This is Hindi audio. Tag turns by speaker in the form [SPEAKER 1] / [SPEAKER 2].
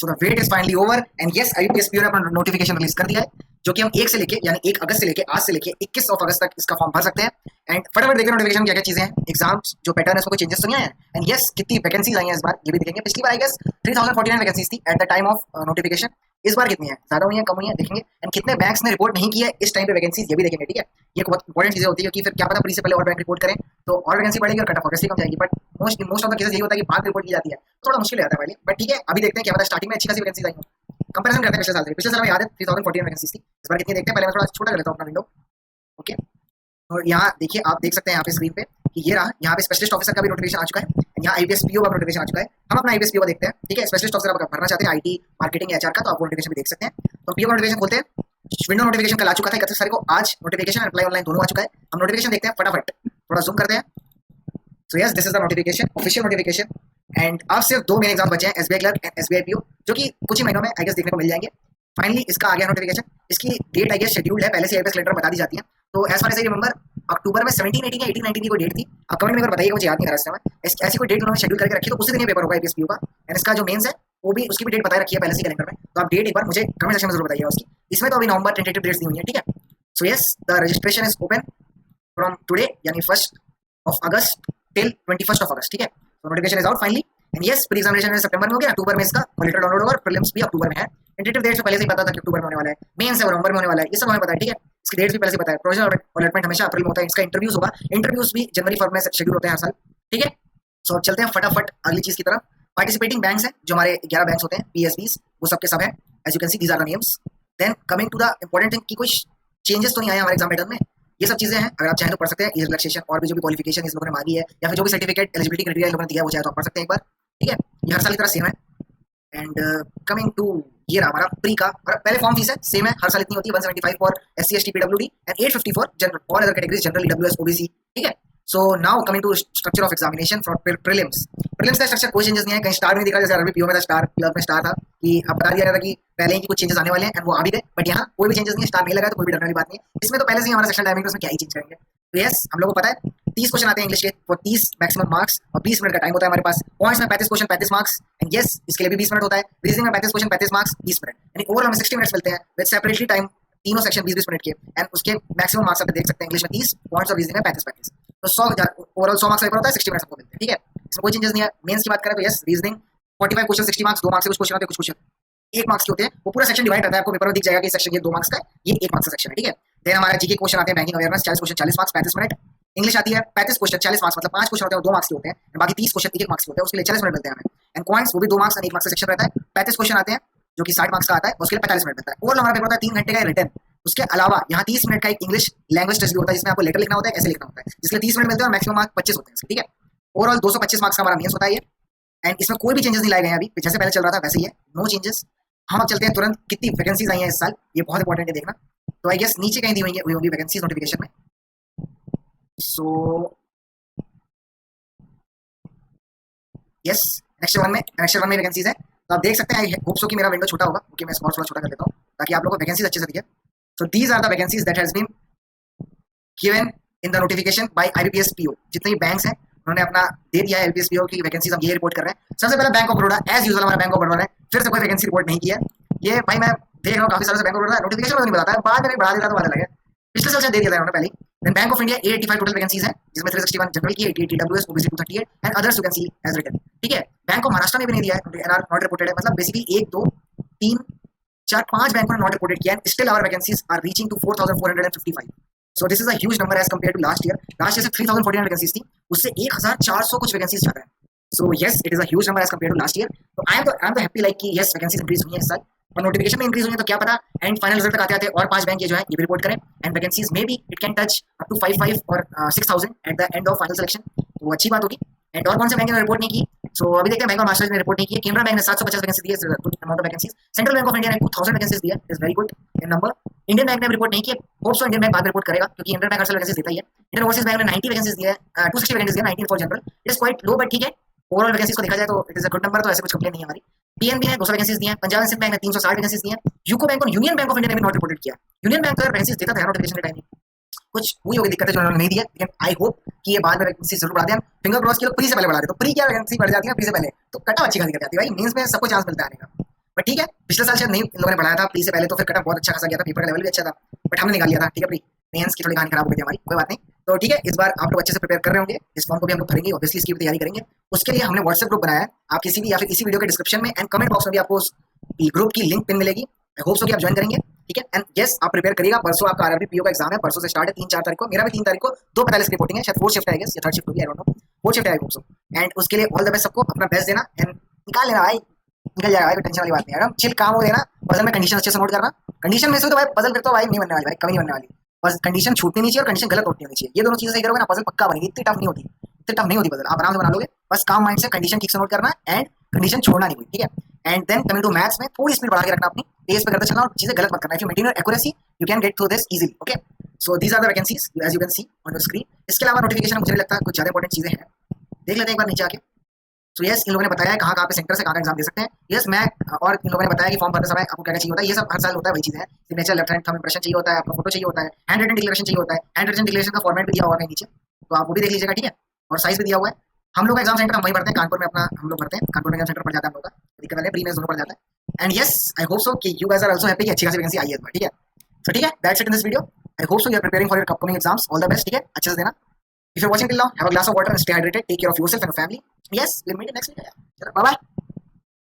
[SPEAKER 1] So the wait is finally over and yes IBPS PO ने अपना नोटिफिकेशन रिलीज कर दिया है, जो कि हम 1 से लेके यानी 1 अगस्त से लेके आज से लेके 21 अगस्त तक इसका फॉर्म भर सकते हैं। एंड फटाफट देखिए नोटिफिकेशन क्या क्या चीजें हैं, एग्जाम्स जो पैटर्न है उसमें कोई चेंजेस तो नहीं आए हैं। एंड यस कितनी वैकेंसीज आई हैं इस बार ये भी देखेंगे। पिछली बार आई गेस 3049 वैकेंसीज थी at the time of notification. इस बार कितनी है, ज्यादा हुई है कम हुई है देखेंगे। एंड कितने बैंक्स ने रिपोर्ट नहीं किया है इस टाइम पे वैकेंसीज ये भी देखेंगे। ठीक है, ये बहुत इंपॉर्टेंट चीजें होती है क्योंकि फिर क्या पता प्री से पहले और बैंक रिपोर्ट करें तो और वैकेंसी बढ़ेगी और कट ऑफ ऑब्वियसली कम जाएगी। But most of the cases यही होता है कि बाद रिपोर्ट की जाती है तो थोड़ा मुश्किल हो जाता है पहले। बट ठीक है अभी देखते हैं क्या पता स्टार्टिंग में अच्छी खासी वैकेंसीज आई हो। कंपैरिजन करते हैं पिछले साल से। पिछले साल में याद है 3014 वैकेंसीज थी, इस बार कितनी देखते हैं। पहले मैं थोड़ा छोटा कर लेता हूं अपना विंडो। ओके, और यहाँ देखिए आप देख सकते हैं यहाँ पे स्क्रीन पे कि ये रहा, यहाँ पे स्पेशलिस्ट ऑफिसर का भी नोटिफिकेशन आ चुका है, यहाँ आईपीएस पीओ का नोटिफिकेशन आ चुका है। हम अपना आईपीएस पीओ देखते हैं। ठीक है, स्पेशलिस्ट ऑफिसर आप भरना चाहते हैं आईटी मार्केटिंग एचआर का तो आप नोटिफिकेशन भी देख सकते हैं। तो पीओ का नोटिफिकेशन खोलते हैं। विंडो नोटिफिकेशन कल आ चुका था 31 तारीख को, आज नोटिफिकेशन अप्लाई ऑनलाइन दोनों आ चुका है। हम नोटिफिकेशन देखते हैं फटाफट, थोड़ा जूम करते हैं। So yes this is the notification, official notification. And अब सिर्फ 2 मेन एग्जाम बचे हैं, SBI clerk and SBI PO, जो कि कुछ ही महीनों में आई गेस देखने को मिल जाएंगे। फाइनली इसका आ गया नोटिफिकेशन। इसकी डेट आई गेस शेड्यूल्ड है, पहले से आईपीएस कैलेंडर बता दी जाती है। तो as far as I remember October में 17, 18 या 18, 19 की कोई डेट थी। आप कमेंट में अगर बताइएगा, मुझे याद नहीं आ रहा इस समय। ऐसी कोई डेट उन्होंने शेड्यूल करके रखी तो उसी दिन ये पेपर होगा आईपीएस पीओ का। एंड इसका जो मेंस है वो भी उसकी भी डेट बताई रखी है पहले से कैलेंडर में। तो आप डेट एक बार मुझे कमेंट सेक्शन में जरूर बताइएगा उसकी। इसमें तो अभी नवंबर टेंटेटिव डेट्स दी हुई है। ठीक है, so yes the registration is open from today यानी 1 अगस्त टिल 21 अगस्त। ठीक है, तो notification is out finally. And yes pre examination सितंबर में हो गया, अक्टूबर में इसका लेटर डाउनलोड होगा और प्रीलिम्स भी अक्टूबर में है। टेंटेटिव डेट से पहले से ही पता था कि अक्टूबर में होने वाला है, मेंस है नवंबर में होने वाला है, ये सब हमें पता है। ठीक है, इसकी डेट भी पहले से पता है। प्रोविजनल अलॉटमेंट हमेशा अप्रैल में होता है, इसका इंटरव्यूज होगा, इंटरव्यूज भी जनवरी फरवरी में शेड्यूल होते हैं हर साल। ठीक है, सो अब चलते हैं फटाफट अगली चीज की तरफ। पार्टिसिपेटिंग बैंक्स हैं जो हमारे 11 बैंक्स होते हैं पीएसबीस, वो सबके सब है as you can see these are the names. Then coming to the important thing कि कुछ चेंजेस तो नहीं आए हमारे एग्जाम पैटर्न में, ये सब चीजें हैं। अगर आप चाहें तो पढ़ सकते हैं, एज रिलैक्सेशन और भी जो भी क्वालिफिकेशन इस लोगों ने मांगी है या फिर जो भी सर्टिफिकेट एलिजिबिलिटी क्राइटेरिया इन लोगों ने दिया है वो चाहे तो आप पढ़ सकते हैं एक बार। ठीक है, ये हर साल की तरह सेम है। एंड कमिंग टू ये रहा हमारा प्री का, और पहले फॉर्म फीस है सेम है, हर साल इतनी होती है 175 फॉर एससी एसटी पीडब्ल्यूडी एंड 850 फॉर जनरल और other categories general EWS OBC. ठीक है, so now coming to structure of examination for prelims. Prelims का स्ट्रक्चर कोई चेंजेस नहीं है, कहीं स्टार नहीं दिखा जैसे अरबी पीओ में था, स्टार क्लब में स्टार था कि अब बता दिया गया था कि पहले ही कुछ चेंजेस आने वाले हैं एंड वो आ भी गए। बट यहाँ कोई भी चेंजेस नहीं है, स्टार नहीं लगा तो कोई भी डरने वाली बात नहीं है। इसमें तो पहले से ही हमारा सेक्शन टाइमिंग उसमें क्या ही चेंज करेंगे। तो यस हम लोग को पता है 30 क्वेश्चन आते हैं इंग्लिश के फॉर 30 मैक्सिमम मार्क्स और 20 मिनट का टाइम होता है हमारे पास। पॉइंट्स में 35 क्वेश्चन 35 मार्क्स एंड यस इसके लिए भी 20 मिनट होता है। रीजनिंग में 35 क्वेश्चन 35 मार्क्स 20 मिनट, यानी ओवरऑल हमें 60 मिनट्स मिलते हैं विद सेपरेटली टाइम, तीनों सेक्शन 20-20 मिनट के। एंड उसके मैक्सिमम मार्क्स आप देख सकते हैं, इंग्लिश में 30 पॉइंट्स और रीजनिंग में 35। तो 100 ओवरऑल 100 मार्क्स का पेपर होता है, 60 मिनट्स आपको मिलते हैं। ठीक है, इसमें कोई चेंजेस नहीं है। मेंस की बात करें तो yes reasoning 45 question 60 marks, 2 marks से कुछ क्वेश्चन आते हैं, कुछ क्वेश्चन 1 मार्क्स के होते हैं। वो पूरा सेक्शन डिवाइड रहता है, आपको पेपर में दिख जाएगा कि सेक्शन ये 2 मार्क्स का है, ये 1 मार्क्स का सेक्शन है। ठीक है, देन हमारा जीके क्वेश्चन आते हैं, banking awareness 40 question 40 marks 35 minute. English आती है 35 क्वेश्चन 40 मार्क्स, मतलब 5 क्वेश्चन होते हैं 2 मार्क्स के होते हैं, बाकी 30 क्वेश्चन 1 मार्क्स के होते हैं, उसके लिए 40 मिनट मिलते हैं हमें। एंड क्वांट्स वो भी 2 मार्क्स और 1 मार्क्स का सेक्शन रहता है। 35 क्वेश्चन आते हैं जो कि 60 मार्क्स का आता है, उसके लिए 45 मिनट मिलता है। ओवरऑल हमारा पेपर होता है 3 घंटे का रिटर्न। उसके अलावा यहाँ 30 मिनट का एक इंग्लिश लैंग्वेज टेस्ट भी होता है जिसमें आपको लेटर लिखना होता है, ऐसे लिखना होता है, जिसके लिए 30 मिनट मिलते हैं और मैक्सिमम मार्क्स 25 होते हैं। ठीक है, ओवरऑल 225 मार्क्स का हमारा मेंस होता है ये। एंड इसमें कोई भी चेंजेस नहीं लाए गए हैं अभी, जैसे पहले चल रहा था वैसे ही है, नो चेंजेस। हम अब चलते हैं तुरंत कितनी वैकेंसीज आई हैं इस साल, ये बहुत इंपॉर्टेंट है देखना। तो आई गेस नीचे कहीं दी हुई होंगी वैकेंसीज नोटिफिकेशन में। सो यस नेक्स्ट वन में वैकेंसीज है, तो आप देख सकते हैं। आई होप सो कि मेरा विंडो छोटा होगा, क्योंकि मैं स्मॉल थोड़ा छोटा कर लेता हूँ ताकि आप लोगों को वैकेंसीज अच्छे से दिखे। So these are the vacancies that has been given in the notification by IBPS PO. जितने भी बैंक्स हैं उन्होंने अपना दे दिया है आईबीपीएस पीओ की वैकेंसीज, हम ये रिपोर्ट कर रहे हैं। सबसे पहले bank of Baroda, as usual हमारा बैंक ऑफ बड़ौदा है, फिर से कोई वैकेंसी रिपोर्ट नहीं किया है। ये भाई मैं देख रहा हूँ काफी सालों से बैंक ऑफ बड़ौदा नोटिफिकेशन में नहीं बताता है, बाद में बढ़ा देता तो बात अलग है। पिछले साल से दे दिया था उन्होंने पहले। Then bank of India 885 total vacancies है, जिसमें 361 जनरल की, 88 EWS OBC 238 and others you can see as written. ठीक है, बैंक ऑफ महाराष्ट्र ने भी नहीं दिया है, एनआर नॉट रिपोर्टेड है, मतलब बेसिकली 1 2 3 4 5 बैंकों ने नॉट रिपोर्टेड किया है। Still our vacancies are reaching to 4455। So this is a huge number as compare to last year. Last year से 3049 वैकेंसीज थी, उससे 1400 कुछ वैकेंसीज ज्यादा है। So yes it is a huge number as compare to last year. तो आई एम तो हैप्पी लाइक कि यस वैकेंसीज इंक्रीज हुई है इस साल, और नोटिफिकेशन में इंक्रीज हुई है, तो क्या पता एंड फाइनल रिजल्ट तक आते आते और 5 बैंक ये जो है ये भी रिपोर्ट करें and vacancies may be it can touch up to 55 और 6000 at the end of final selection, तो अच्छी बात होगी। एंड और कौन से बैंक ने रिपोर्ट नहीं की, सो अभी देखते हैं। बैंक ऑफ महाराष्ट्र ने रिपोर्ट नहीं की है, केनरा बैंक ने 750 वैकेंसी दी है, good amount of vacancies. Central bank of India ने 2000 वैकेंसीज दिया, is very good in number. Indian bank ने रिपोर्ट नहीं की, होप सो इंडियन बैंक बाद में रिपोर्ट करेगा, क्योंकि इंडियन बैंक हर साल वैकेंसीज देता ही है। इंडियन ओवरसीज बैंक ने 90 वैकेंसीज दिया है, 260 वैकेंसीज दिया, 19 for general, it is quite low but ठीक है। ओवरऑल वैकेंसीज को देखा जाए तो it is a good number, तो ऐसे कुछ कंप्लेन नहीं है हमारी। पीएनबी ने 200 वैकेंसीज दी हैं, पंजाब नेशनल बैंक ने 360 वैकेंसीज दी हैं, यूको बैंक और यूनियन बैंक ऑफ इंडिया ने भी नॉट रिपोर्टेड किया। यूनियन बैंक अगर वैकेंसीज देता था नोटिफिकेशन के टाइम में, कुछ हुई होगी दिक्कत है जो उन्होंने नहीं दिया, लेकिन आई होप कि ये बाद में वैकेंसी जरूर बढ़ा दें। फिंगर क्रॉस की लोग प्री से पहले बढ़ा दे, तो प्री क्या वैकेंसी बढ़ जाती है प्री से पहले, तो कटा अच्छी खासी कर जाती है भाई, मींस में सबको चांस मिलता है आने का। बट ठीक है, पिछले साल शायद नहीं इन लोगों ने बढ़ाया था प्री से पहले, तो फिर कटअप बहुत अच्छा खासा गया था, पेपर का लेवल भी अच्छा था, बट हमने निकाल लिया था। ठीक है प्री, मेंस की थोड़ी कहानी खराब हो गई थी हमारी, कोई बात नहीं। तो ठीक है, इस बार आप लोग अच्छे से प्रिपेयर कर रहे होंगे, इस फॉर्म को भी हम लोग भरेंगे, ऑब्वियसली इसकी भी तैयारी करेंगे। उसके लिए हमने व्हाट्सएप ग्रुप बनाया है, आप किसी भी या फिर इसी वीडियो के डिस्क्रिप्शन में एंड कमेंट बॉक्स में भी आपको उस ग्रुप की लिंक पिन मिलेगी। आई होप सो कि आप ज्वाइन करेंगे। ठीक है, एंड यस आप प्रिपेयर करिएगा, परसों आपका आरआरबी पीओ का एग्जाम है, परसों से स्टार्ट है 3-4 तारीख को, मेरा भी 3 तारीख को 2:45 की रिपोर्टिंग है, शायद 4 शिफ्ट है या 3rd शिफ्ट होगी, आई डोंट नो, 4 शिफ्ट है आई होप सो। एंड उसके लिए ऑल द बेस्ट सबको, अपना बेस्ट देना एंड निकाल लेना भाई, निकल जाएगा भाई, कोई टेंशन वाली बात नहीं है। एकदम चिल काम हो देना, पजल में कंडीशन अच्छे से नोट करना, कंडीशन में से तो भाई पजल फिर तो भाई नहीं बनने वाली भाई, कभी नहीं बनने वाली, बस कंडीशन छूटनी नहीं चाहिए और कंडीशन गलत होनी नहीं चाहिए, ये दोनों चीजें सही करोगे ना पजल पक्का बनेगी, इतनी टफ नहीं होती, इतनी टफ नहीं होती पजल, आप आराम से बना लोगे, बस काम माइंड से कंडीशन ठीक से नोट करना एंड कंडीशन छोड़ना नहीं कोई। ठीक है, and then coming to maths में थोड़ी स्पीड बढ़ा के रखना, अपनी पेस पे करते चलना और चीजें गलत मत करना, if you maintain your accuracy you can get through this easily. Okay, so these are the vacancies as you can see on your screen. इसके अलावा नोटिफिकेशन मुझे नहीं लगता कुछ ज्यादा इंपॉर्टेंट चीजें हैं, देख लेते हैं एक बार नीचे आके। सो यस, इन लोगों ने बताया है कहाँ कहाँ पे सेंटर से कहाँ एग्जाम दे सकते हैं। यस मैं और इन लोगों ने बताया कि फॉर्म भरते समय आपको क्या क्या चाहिए होता है, ये सब हर साल होता है, वही चीज़ है, signature, left hand thumb impression चाहिए होता है, आपका फोटो चाहिए होता है, हैंड रिटन डिक्लेरेशन चाहिए होता है, हैंड रिटन डिक्लेरेशन का फॉर्मेट भी दिया हुआ है नीचे, तो आप वो भी देख लीजिएगा। ठीक है, और साइज भी दिया हुआ है। हम लोग का एग्जाम सेंटर हम वहीं भरते हैं, कानपुर में अपना हम लोग भरते हैं, कानपुर में एग्जाम सेंटर पड़ जाता है हम लोग का, दिक्कत नहीं, प्री मेंस दोनों पड़ जाता है। And yes I hope so कि you guys are also happy कि अच्छी खासी वैकेंसी आई है इस बार। ठीक है, सो ठीक है, that's it in this video. I hope so you are preparing for your upcoming exams, all the best. ठीक है, अच्छे से देना। If you're watching till now, have a glass of water and stay hydrated. Take care of yourself and your family. Yes, we'll meet in next video. Bye bye.